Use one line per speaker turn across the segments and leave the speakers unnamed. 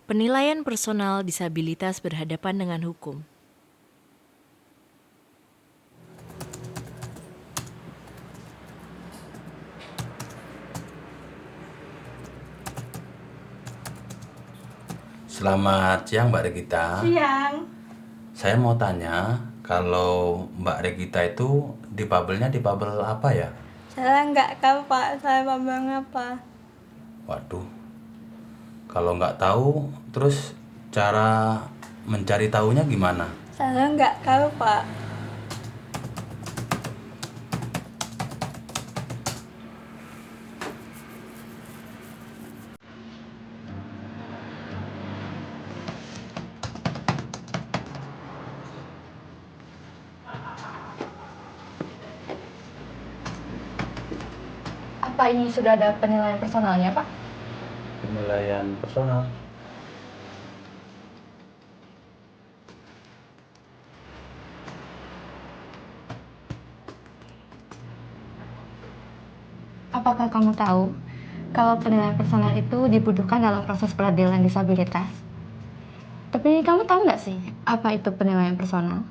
Penilaian personal disabilitas berhadapan dengan hukum.
Selamat siang Mbak Regita.
Siang.
Saya mau tanya, kalau Mbak Regita itu difabelnya difabel apa ya?
Saya nggak tahu Pak, saya bambang apa.
Waduh, kalau nggak tahu, terus cara mencari tahunya gimana?
Saya nggak tahu Pak.
Apa ini sudah ada penilaian personalnya, Pak?
Penilaian personal.
Apakah kamu tahu kalau penilaian personal itu dibutuhkan dalam proses peradilan disabilitas? Tapi kamu tahu nggak sih apa itu penilaian personal?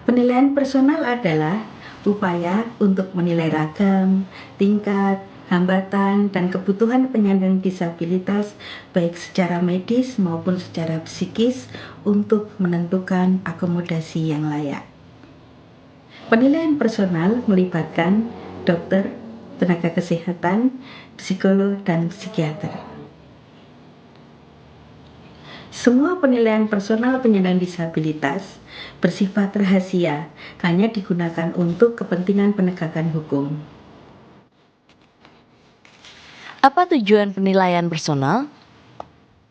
Penilaian personal adalah upaya untuk menilai ragam, tingkat, hambatan, dan kebutuhan penyandang disabilitas baik secara medis maupun secara psikis untuk menentukan akomodasi yang layak. Penilaian personal melibatkan dokter, tenaga kesehatan, psikolog, dan psikiater. Semua penilaian personal penyandang disabilitas bersifat rahasia, hanya digunakan untuk kepentingan penegakan hukum.
Apa tujuan penilaian personal?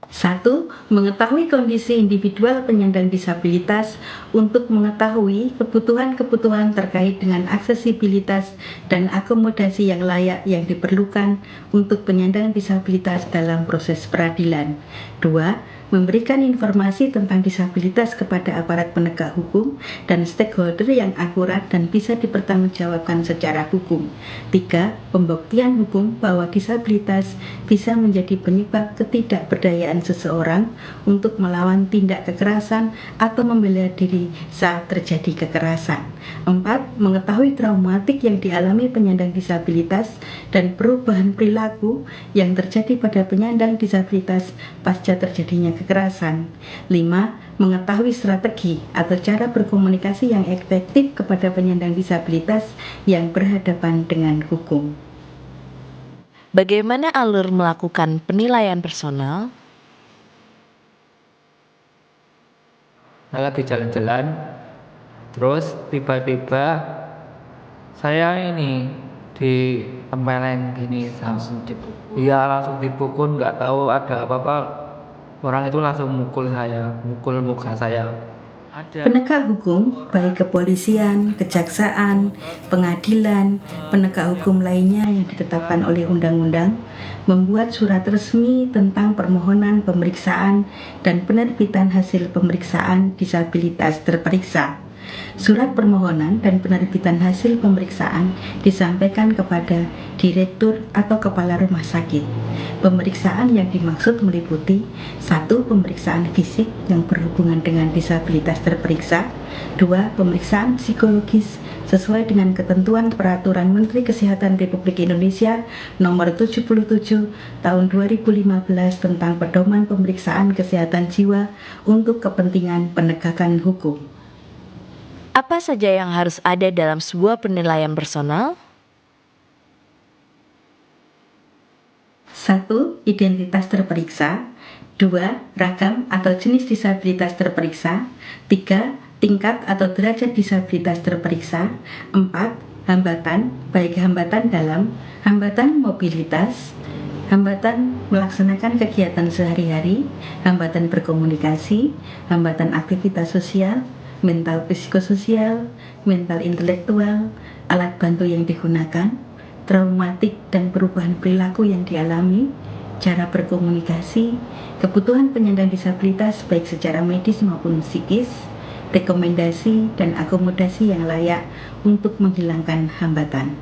1. Mengetahui kondisi individual penyandang disabilitas untuk mengetahui kebutuhan-kebutuhan terkait dengan aksesibilitas dan akomodasi yang layak yang diperlukan untuk penyandang disabilitas dalam proses peradilan. 2. Memberikan informasi tentang disabilitas kepada aparat penegak hukum dan stakeholder yang akurat dan bisa dipertanggungjawabkan secara hukum. 3. Pembuktian hukum bahwa disabilitas bisa menjadi penyebab ketidakberdayaan seseorang untuk melawan tindak kekerasan atau membela diri saat terjadi kekerasan. 4. Mengetahui traumatik yang dialami penyandang disabilitas dan perubahan perilaku yang terjadi pada penyandang disabilitas pasca terjadinya kekerasan. 5. Mengetahui strategi atau cara berkomunikasi yang efektif kepada penyandang disabilitas yang berhadapan dengan hukum.
Bagaimana alur melakukan penilaian personal?
Saya lagi jalan-jalan, terus tiba-tiba saya ini ditempeleng gini, langsung dipukul, nggak tahu ada apa-apa, orang itu langsung mukul muka saya.
Penegak hukum, baik kepolisian, kejaksaan, pengadilan, penegak hukum lainnya yang ditetapkan oleh undang-undang, membuat surat resmi tentang permohonan pemeriksaan dan penerbitan hasil pemeriksaan disabilitas terperiksa. Surat permohonan dan penerbitan hasil pemeriksaan disampaikan kepada direktur atau kepala rumah sakit. Pemeriksaan yang dimaksud meliputi 1. Pemeriksaan fisik yang berhubungan dengan disabilitas terperiksa. 2. Pemeriksaan psikologis sesuai dengan ketentuan Peraturan Menteri Kesehatan Republik Indonesia Nomor 77 Tahun 2015 tentang Pedoman Pemeriksaan Kesehatan Jiwa untuk kepentingan penegakan hukum.
Apa saja yang harus ada dalam sebuah penilaian personal?
1. Identitas terperiksa. 2. Ragam atau jenis disabilitas terperiksa. 3. Tingkat atau derajat disabilitas terperiksa. 4. Hambatan, baik hambatan dalam, hambatan mobilitas, hambatan melaksanakan kegiatan sehari-hari, hambatan berkomunikasi, hambatan aktivitas sosial, mental psikososial, mental intelektual, alat bantu yang digunakan, traumatik dan perubahan perilaku yang dialami, cara berkomunikasi, kebutuhan penyandang disabilitas baik secara medis maupun psikis, rekomendasi, dan akomodasi yang layak untuk menghilangkan hambatan.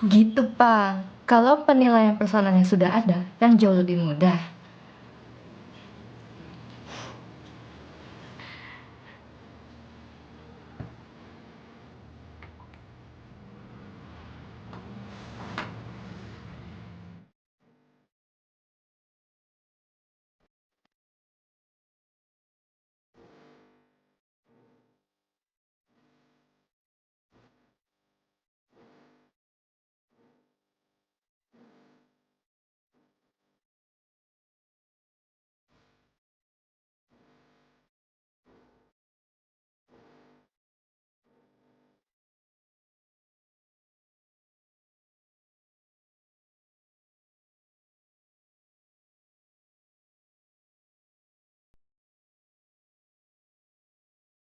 Gitu, Pak. Kalau penilaian personalnya sudah ada, kan jauh lebih mudah.